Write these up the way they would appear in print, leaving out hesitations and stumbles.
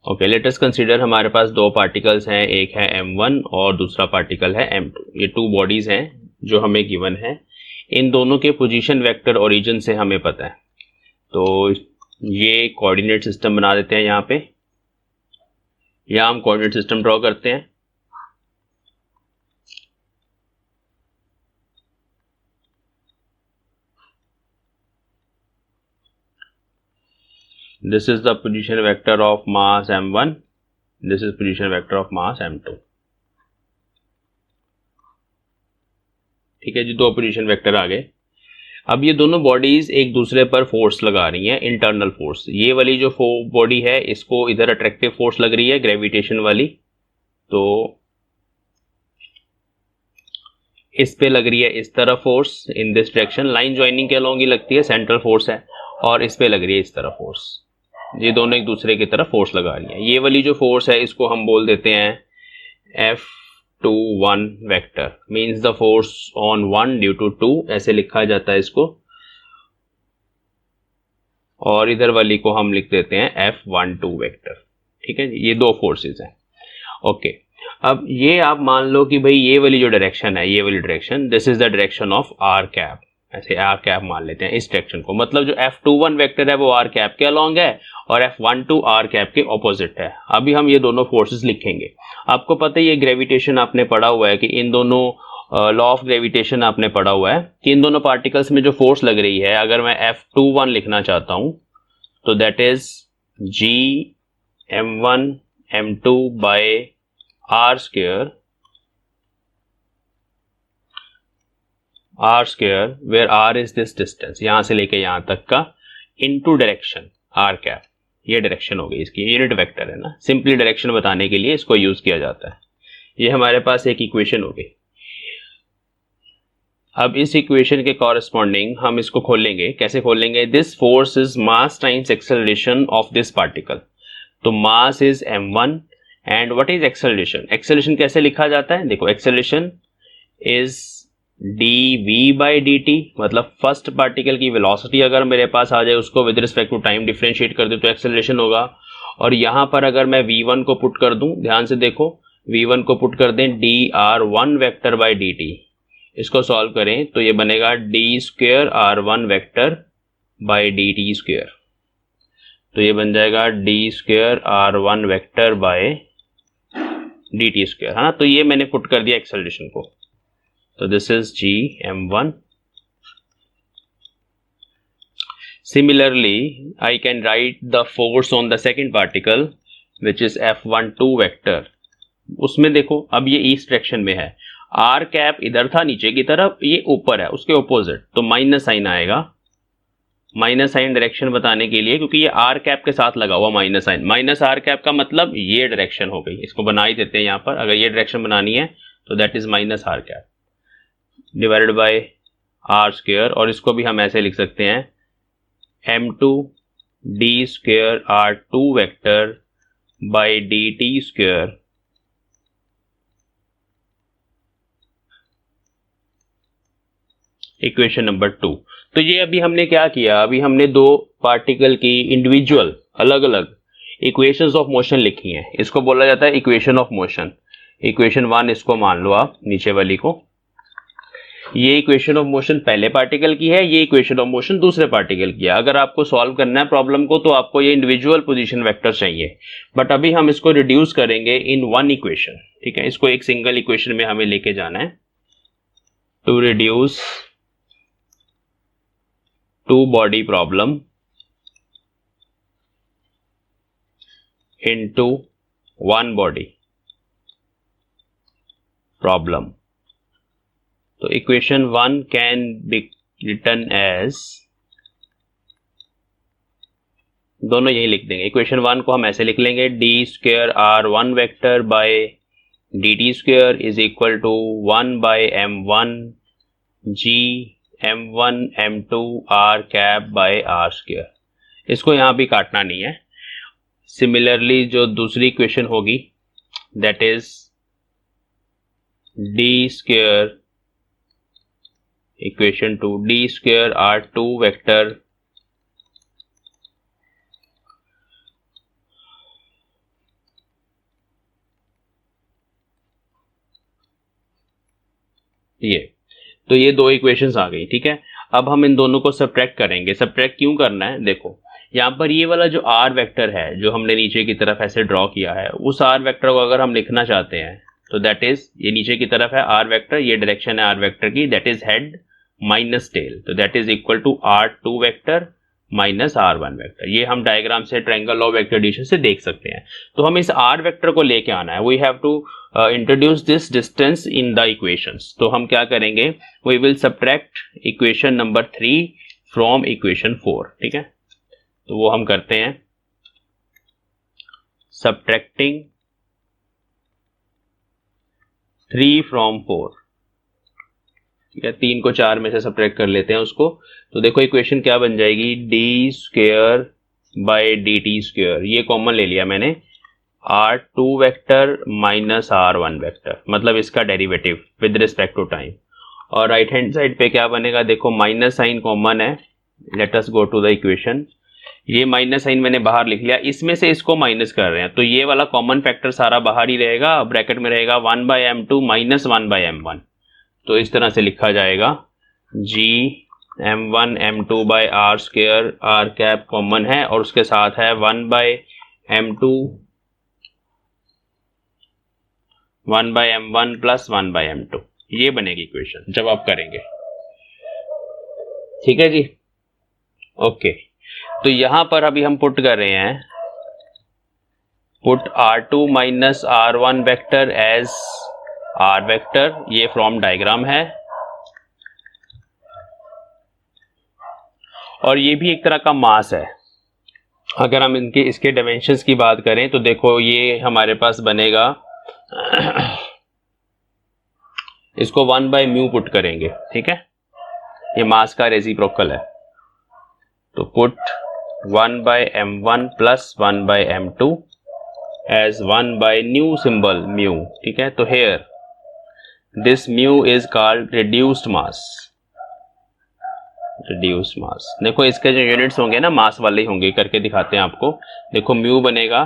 Okay, let us consider हमारे पास दो particles हैं, एक है m1 और दूसरा पार्टिकल है m2। ये टू बॉडीज हैं जो हमें गिवन है। इन दोनों के पोजीशन वेक्टर ओरिजिन से हमें पता है, तो ये कोऑर्डिनेट सिस्टम बना देते हैं। यहाँ पे यहाँ हम कोऑर्डिनेट सिस्टम ड्रॉ करते हैं। This is the position vector of mass m1. This is position vector of mass m2. ठीक है जी, दो पोजीशन वेक्टर आ गए। अब ये दोनों बॉडीज एक दूसरे पर फोर्स लगा रही हैं, इंटरनल फोर्स। ये वाली जो बॉडी है इसको इधर अट्रैक्टिव फोर्स लग रही है, ग्रेविटेशन वाली, तो इस पे लग रही है इस तरफ force, in this direction. Line joining के अलोंग ही लगती है, सेंट्रल फोर्स है। और इस पे लग रही है इस तरफ फोर्स। ये दोनों एक दूसरे की तरफ फोर्स लगा रही है। ये वाली जो फोर्स है इसको हम बोल देते हैं F21 vector, means the force on 1 due to 2, ऐसे लिखा जाता है इसको। और इधर वाली को हम लिख देते हैं F12 वेक्टर। ठीक है जी, ये दो फोर्सेस हैं। ओके, अब ये आप मान लो कि भाई ये वाली जो डायरेक्शन है, ये वाली direction, this is the direction of R cap. ऐसे आर कैप मान लेते हैं इस डायरेक्शन को। मतलब जो F21 वेक्टर है वो आर कैप के अलोंग है और F12 आर कैप के ऑपोजिट है। अभी हम ये दोनों फोर्सेस लिखेंगे। आपको पता है ये ग्रेविटेशन आपने पढ़ा हुआ है कि इन दोनों लॉ ऑफ ग्रेविटेशन आपने पढ़ा हुआ है कि इन दोनों पार्टिकल्स में जो फोर्स लग रही है, अगर मैं F21 लिखना चाहता हूं तो that is G m1 m2 by R square where R is this distance, यहां से लेके यहां तक का, इनटू डायरेक्शन आर कैप। ये डायरेक्शन हो गई इसकी, यूनिट वेक्टर है ना, सिंपली डायरेक्शन बताने के लिए इसको यूज किया जाता है। ये हमारे पास एक इक्वेशन हो गई। अब इस इक्वेशन के कॉरेस्पॉन्डिंग हम इसको खोलेंगे। कैसे खोलेंगे? This force is mass times acceleration of this particle. तो mass is m1 and what is acceleration? Acceleration कैसे लिखा जाता है? देखो, acceleration is dv by dt, मतलब फर्स्ट पार्टिकल की वेलोसिटी अगर मेरे पास आ जाए उसको with respect to time differentiate कर दे तो एक्सेलरेशन होगा। और यहां पर अगर मैं v1 को पुट कर दूं, ध्यान से देखो, v1 को पुट कर दें dr1 वेक्टर बाई dt, इसको सॉल्व करें तो ये बनेगा d square r1 vector by dt square. तो ये बन जाएगा d square r1 vector by dt square. हाँ, तो ये मैंने पुट कर दिया एक्सेलरेशन को। तो this is G m1। Similarly, I can write the force on the second particle which is F12 vector. उसमें देखो, अब ये ईस्ट डायरेक्शन में है, आर कैप इधर था नीचे की तरफ, ये ऊपर है उसके ऑपोजिट, तो माइनस साइन आएगा। माइनस साइन डायरेक्शन बताने के लिए, क्योंकि ये आर कैप के साथ लगा हुआ minus sign, minus R cap का मतलब ये डायरेक्शन हो गई। इसको बना ही देते हैं यहाँ पर, अगर ये डायरेक्शन बनानी है तो that is minus R cap divided by R square. और इसको भी हम ऐसे लिख सकते हैं m2 d square r2 vector by dt square equation number 2। तो ये अभी हमने क्या किया? अभी हमने दो पार्टिकल की इंडिविजुअल अलग अलग इक्वेशंस ऑफ मोशन लिखी हैं। इसको बोला जाता है इक्वेशन ऑफ मोशन। इक्वेशन 1 इसको मान लो आप, नीचे वाली को। ये इक्वेशन ऑफ मोशन पहले पार्टिकल की है, ये इक्वेशन ऑफ मोशन दूसरे पार्टिकल की है। अगर आपको सॉल्व करना है प्रॉब्लम को तो आपको ये इंडिविजुअल पोजीशन वेक्टर चाहिए, बट अभी हम इसको रिड्यूस करेंगे इन वन इक्वेशन। ठीक है, इसको एक सिंगल इक्वेशन में हमें लेके जाना है। To reduce two body problem into one body problem. तो equation 1 can be written as, दोनों यही लिख देंगे। इक्वेशन 1 को हम ऐसे लिख लेंगे, d square r1 vector by dt square is equal to 1 by m1 g m1 m2 r cap by r square. इसको यहां भी काटना नहीं है। सिमिलरली जो दूसरी इक्वेशन होगी that is d square equation 2 d square r2 vector ये तो ये दो इक्वेशंस आ गई, ठीक है। अब हम इन दोनों को सब्ट्रैक्ट करेंगे। सब्ट्रैक्ट क्यों करना है, देखो यहाँ पर ये वाला जो आर वेक्टर है जो हमने नीचे की तरफ ऐसे ड्रॉ किया है, उस आर वेक्टर को अगर हम लिखना चाहते हैं तो दैट इज, ये नीचे की तरफ है आर वेक्टर, ये डायरेक्शन है आर वेक्टर की, that is head minus tail, तो that is equal to R2 vector minus R1 vector. ये हम डायग्राम से ट्रायंगल लॉ वेक्टर एडिशन से देख सकते हैं। तो हम इस R वेक्टर को लेके आना है, we have to introduce this distance in the equations. तो हम क्या करेंगे, we will subtract equation number 3 from equation 4, ठीक है। तो वो हम करते हैं, सब्ट्रैक्टिंग 3 फ्रॉम 4, ठीक है। 3 को 4 में से सब्ट्रैक्ट कर लेते हैं उसको। तो देखो इक्वेशन क्या बन जाएगी, D square by d t square, ये कॉमन ले लिया मैंने, R2 vector minus R1 vector, मतलब इसका derivative with respect to time. और राइट हैंड साइड पे क्या बनेगा, देखो माइनस साइन कॉमन है, let us go to the equation. ये माइनस साइन मैंने बाहर लिख लिया, इसमें से इसको माइनस कर रहे हैं तो ये वाला कॉमन फैक्टर सारा बाहर ही रहेगा, ब्रैकेट में रहेगा 1/m2 माइनस 1/m1। तो इस तरह से लिखा जाएगा, G m1 m2 by R square, R cap common है और उसके साथ है 1/m2 1/m1 प्लस 1/m2। ये बनेगी इक्वेशन जब आप करेंगे, ठीक है जी, ओके। तो यहां पर अभी हम पुट कर रहे हैं, put R2 minus R1 vector as R vector, ये फ्रॉम डायग्राम है। और ये भी एक तरह का मास है। अगर हम इसके डायमेंशंस की बात करें तो देखो ये हमारे पास बनेगा, इसको 1/μ पुट करेंगे, ठीक है, ये मास का रेसिप्रोकल है। तो put 1/m1 plus 1/m2 as 1/न्यू सिंबल म्यू, ठीक है। तो here this mu is called reduced mass, reduced mass. देखो इसके जो यूनिट्स होंगे ना मास वाले ही होंगे, करके दिखाते हैं आपको। देखो म्यू बनेगा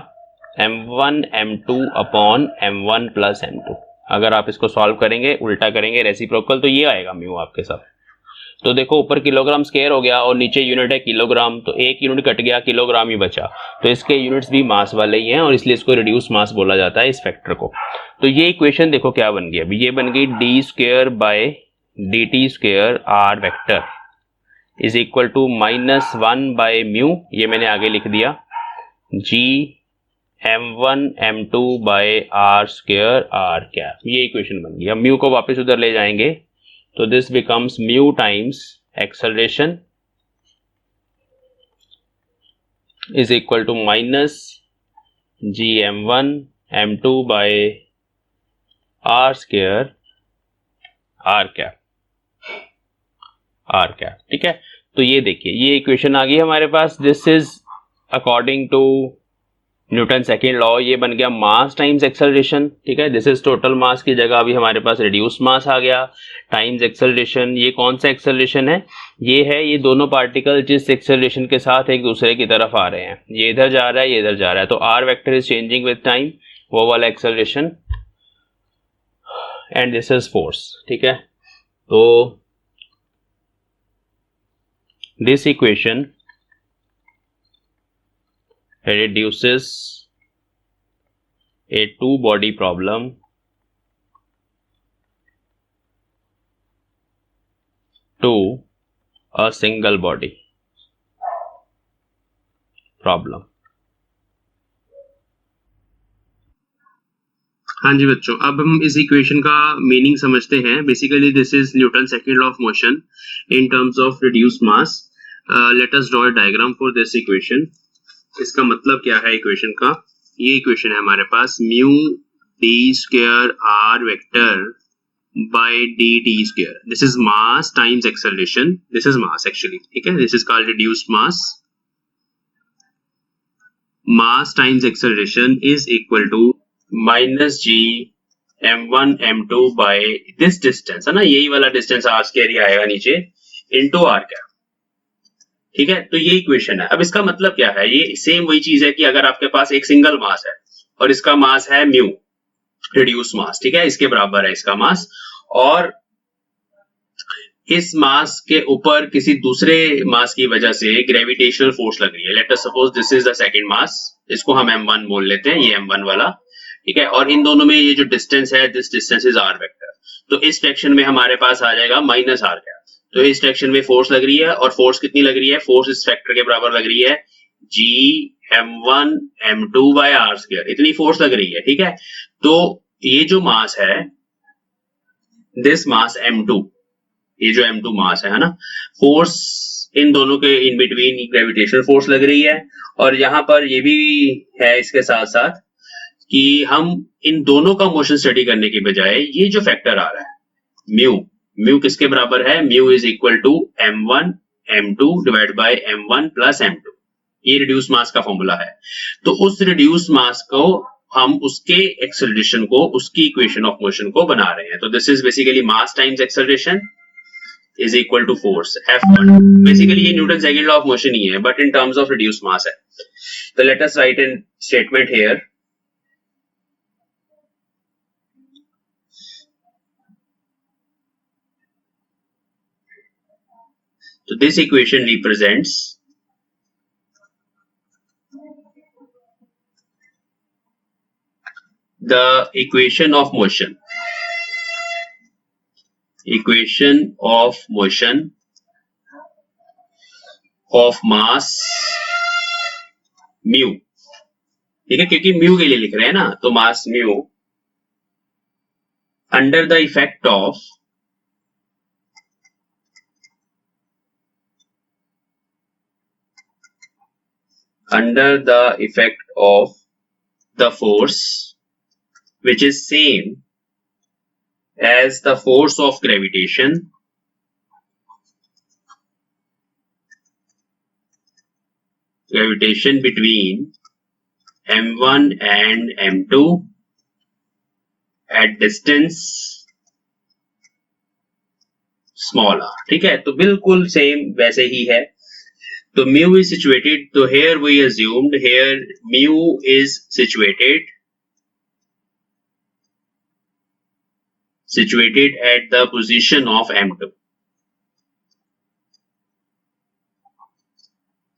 m1 m2 upon m1 plus m2। अगर आप इसको सॉल्व करेंगे, उल्टा करेंगे रेसिप्रोकल, तो ये आएगा म्यू आपके साथ। तो देखो ऊपर किलोग्राम स्क्वायर हो गया और नीचे यूनिट है किलोग्राम, तो एक यूनिट कट गया, किलोग्राम ही बचा। तो इसके यूनिट्स भी मास वाले ही हैं और इसलिए इसको रिड्यूस मास बोला जाता है इस फैक्टर को। तो ये इक्वेशन देखो क्या बन गई, अभी ये बन गई d square by d t square R vector is equal to minus 1/μ, ये मैंने आगे लिख दिया, G m1 m2 by R square R cap, ये इक्वेशन बन गई। अब म्यू को वापस उधर ले जाएंगे तो this becomes mu times acceleration is equal to minus G m1 m2 by R square R cap, R cap, ठीक है। तो ये देखिए ये इक्वेशन आ गई हमारे पास, this is according to Newton second law, ये बन गया मास टाइम्स एक्सेलरेशन, ठीक है। दिस इज टोटल मास की जगह अभी हमारे पास रिड्यूस मास आ गया, टाइम्स एक्सेलरेशन। ये कौन सा एक्सेलरेशन है, ये है ये दोनों पार्टिकल जिस एक्सेलरेशन के साथ एक दूसरे की तरफ आ रहे हैं, ये इधर जा रहा है, ये इधर जा रहा है, तो R vector is changing with time, वो वाला acceleration, and this is force, ठीक है। तो this equation reduces a two body problem to a single body problem। हाँ जी बच्चों, अब हम इस इक्वेशन का मीनिंग समझते हैं। Basically this is Newton second law of motion in terms of reduced mass. Let us draw a diagram for this equation. इसका मतलब क्या है इक्वेशन का, ये इक्वेशन है हमारे पास mu d square R vector by d t square, this is mass times acceleration, this is mass actually, ठीक है, this is called reduced mass. Mass times acceleration is equal to minus G m1 m2 by this distance, है ना, यही वाला distance are square ही आएगा नीचे, into are cap, ठीक है। तो ये इक्वेशन है। अब इसका मतलब क्या है, ये सेम वही चीज है कि अगर आपके पास एक सिंगल मास है और इसका मास है म्यू, रिड्यूस मास, ठीक है, इसके बराबर है इसका मास, और इस मास के ऊपर किसी दूसरे मास की वजह से ग्रेविटेशनल फोर्स लग रही है. Let us suppose this is the second mass, इसको हम m1 बोल लेते हैं, ये m1 वाला, ठीक है. और इन दोनों में ये जो डिस्टेंस है, this distance is r vector. तो इस डायरेक्शन में हमारे पास आ जाएगा माइनस r कैप. तो इस डायरेक्शन में फोर्स लग रही है, और फोर्स कितनी लग रही है, फोर्स इस फैक्टर के बराबर लग रही है g m1 m2 by r square. इतनी फोर्स लग रही है, ठीक है. तो ये जो मास है, दिस मास m2, ये जो m2 मास है ना, फोर्स इन दोनों के इन बिटवीन ग्रेविटेशनल फोर्स लग रही है. और यहाँ पर ये भी है इसके साथ साथ कि हम इन दोनों का मोशन स्टडी करने के बजाय ये जो फैक्टर आ रहा है म्यू किसके बराबर है, mu is equal to m1 m2 divide by m1 plus m2. ये रिड्यूस मास का फॉर्मूला है. तो उस रिड्यूस मास को हम उसके एक्सेलरेशन को, उसकी इक्वेशन ऑफ मोशन को बना रहे हैं. तो this is basically mass times acceleration is equal to force F1. Basically ये Newton second law of motion ही है, but in terms of reduced mass है. So let us write in statement here. So this equation represents the equation of motion. Equation of motion of mass mu, ठीक है, क्योंकि mu के लिए लिख रहे हैं ना, तो mass mu under the effect of the force which is same as the force of gravitation between m1 and m2 at distance small r. ठीक है, तो बिल्कुल सेम वैसे ही है. तो mu is situated, तो here we assumed here mu is situated at the position of m2,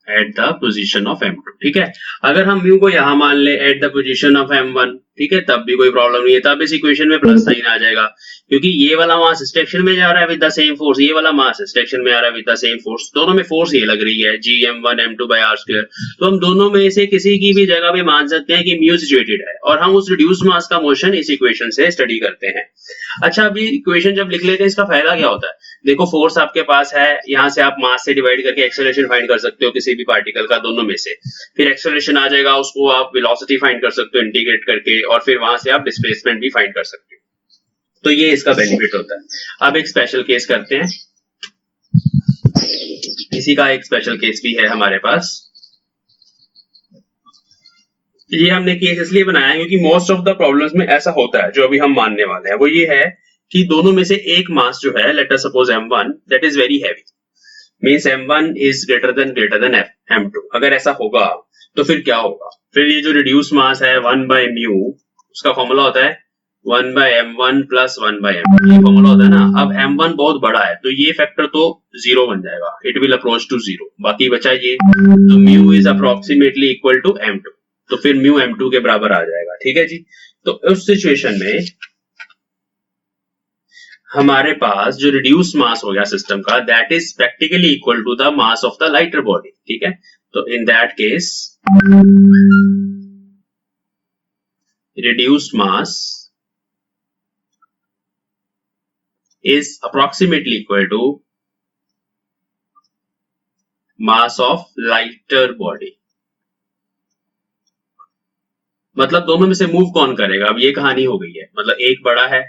at the position of m2. ठीक है, अगर हम mu को यहां मान ले at the position of m1, ठीक है, तब भी कोई प्रॉब्लम नहीं है. तब इस इक्वेशन में प्लस साइन आ जाएगा, क्योंकि ये वाला मास इस डायरेक्शन में जा रहा है विद द सेम फोर्स, ये वाला मास इस डायरेक्शन में आ रहा है विद द सेम फोर्स. दोनों में फोर्स ये लग रही है g m1 m2 by r square. तो हम दोनों में से किसी की भी जगह पे मान सकते हैं कि म्यू सिचुएटेड है, और हम उस रिड्यूस्ड मास का मोशन इस इक्वेशन से स्टडी करते हैं. अच्छा, अभी इक्वेशन जब लिख लेते हैं, इसका फायदा क्या होता है? देखो, फोर्स आपके पास है, यहां से आप मास से डिवाइड करके एक्सेलरेशन फाइंड कर सकते हो किसी भी पार्टिकल का, दोनों में से. फिर एक्सेलरेशन आ जाएगा, उसको आप वेलोसिटी फाइंड कर सकते हो इंटीग्रेट करके, और फिर वहां से आप डिस्प्लेसमेंट भी फाइंड कर सकते हो. तो ये इसका बेनिफिट होता है. अब एक स्पेशल केस करते हैं. इसी का एक स्पेशल केस भी है हमारे पास. ये हमने केस इसलिए बनाया है क्योंकि मोस्ट ऑफ द प्रॉब्लम्स में ऐसा होता है. जो अभी हम मानने वाले हैं वो ये है कि दोनों में से एक मास जो है, let us suppose m1, that is very heavy, means m1 is greater than m2. अगर ऐसा होगा तो फिर क्या होगा? फिर ये जो रिड्यूस मास है 1 by mu, उसका फॉर्मूला होता है 1 by m1 plus 1 by m2. ये फॉर्मूला होता है ना. अब m1 बहुत बड़ा है, तो ये फैक्टर तो 0 बन जाएगा, इट विल अप्रोच टू 0. बाकी बचा ये, तो mu is approximately equal to m2. तो फिर म्यू m2 के बराबर आ जाएगा. ठीक है जी. तो उस सिचुएशन में हमारे पास जो रिड्यूस मास हो गया सिस्टम का, that is practically equal to the mass of the lighter body. ठीक है, तो in that case reduced mass is approximately equal to mass of lighter body. मतलब दोनों में से मूव कौन करेगा? अब ये कहानी हो गई है. मतलब एक बड़ा है,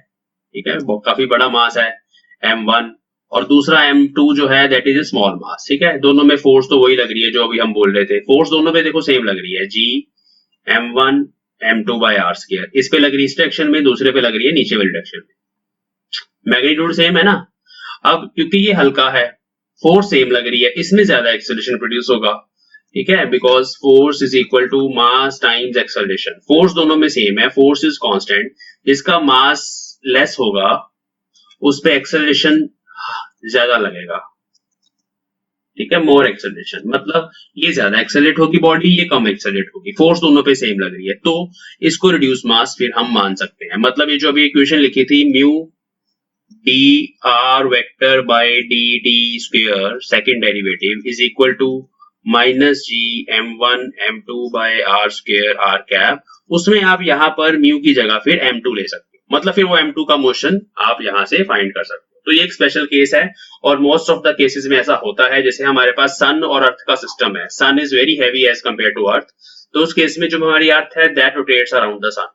ठीक है, काफी बड़ा मास है m1, और दूसरा m2 जो है that is a small mass. ठीक है, दोनों में फोर्स तो वही लग रही है जो अभी हम बोल रहे थे. फोर्स दोनों पे देखो सेम लग रही है, g m1 m2 by r square. इस पे लग रही है इस डायरेक्शन में, दूसरे पे लग रही है नीचे वाली डायरेक्शन में. मैग्नीट्यूड सेम है ना. अब क्योंकि ये हल्का है, फोर्स सेम लग रही है, इसमें ज्यादा एक्सेलरेशन प्रोड्यूस होगा. ठीक है, because force is equal to mass times acceleration. Force दोनों में सेम है, फोर्स इज कांस्टेंट. जिसका मास लेस होगा उस पे एक्सेलरेशन ज्यादा लगेगा, ठीक है, मोर एक्सेलरेशन, मतलब ये ज्यादा एक्सेलरेट होगी बॉडी, ये कम एक्सेलरेट होगी, फोर्स दोनों पे सेम लग रही है, तो इसको रिड्यूस मास फिर हम मान सकते हैं। मतलब ये जो अभी इक्वेशन लिखी थी mu D R vector by D D square second derivative is equal to minus G m1 m2 by R square R cap, उसमें आप यहाँ पर म्यू की जगह फिर m2 ले सकते हो, मतलब फिर वो m2 का मोशन आप यहाँ से फाइंड कर सकते हो। तो ये एक स्पेशल केस है और मोस्ट ऑफ द केसेस में ऐसा होता है। जैसे हमारे पास सन और अर्थ का सिस्टम है, sun is very heavy as compare to earth, तो उस केस में जो हमारी अर्थ है that rotates around the sun,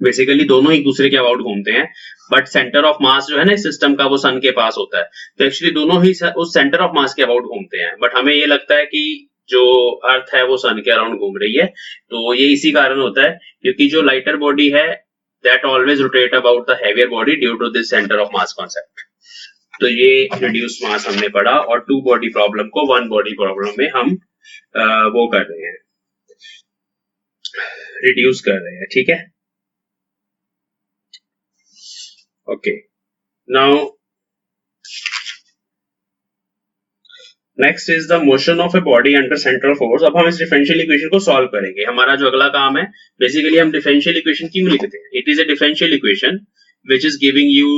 basically दोनों एक दूसरे के अबाउट घूमते हैं, बट सेंटर ऑफ मास जो है ना इस सिस्टम का वो सन के पास होता है, तो एक्चुअली दोनों ही उस सेंटर ऑफ मास के अबाउट घूमते हैं, बट हमें ये लगता है कि जो अर्थ है वो सन के अराउंड घूम रही है। तो ये इसी कारण होता है क्योंकि जो लाइटर बॉडी है that always rotate about the heavier body due to this center of mass concept। तो ये reduced mass हमने पढ़ा और टू बॉडी प्रॉब्लम को वन बॉडी प्रॉब्लम में हम वो कर रहे हैं, रिड्यूस कर रहे हैं, ठीक है। Okay, now next is the motion of a body under central force. अब हम इस डिफरेंशियल इक्वेशन को सॉल्व करेंगे। हमारा जो अगला काम है, बेसिकली हम डिफरेंशियल इक्वेशन क्यों लिखते हैं, it is a differential equation which is giving you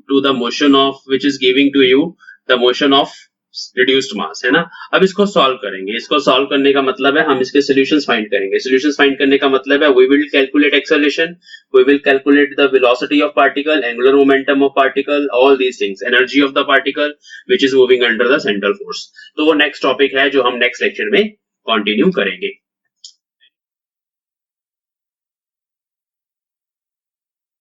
to the motion of which is giving to you the motion of reduced mass, है ना। अब इसको सॉल्व करेंगे, इसको सॉल्व करने का मतलब है हम इसके सॉल्यूशंस फाइंड करेंगे। सॉल्यूशंस फाइंड करने का मतलब है we will calculate acceleration, we will calculate the velocity of particle, angular momentum of particle, all these things, energy of the particle which is moving under the central force। तो वो next topic है जो हम next lecture में continue करेंगे।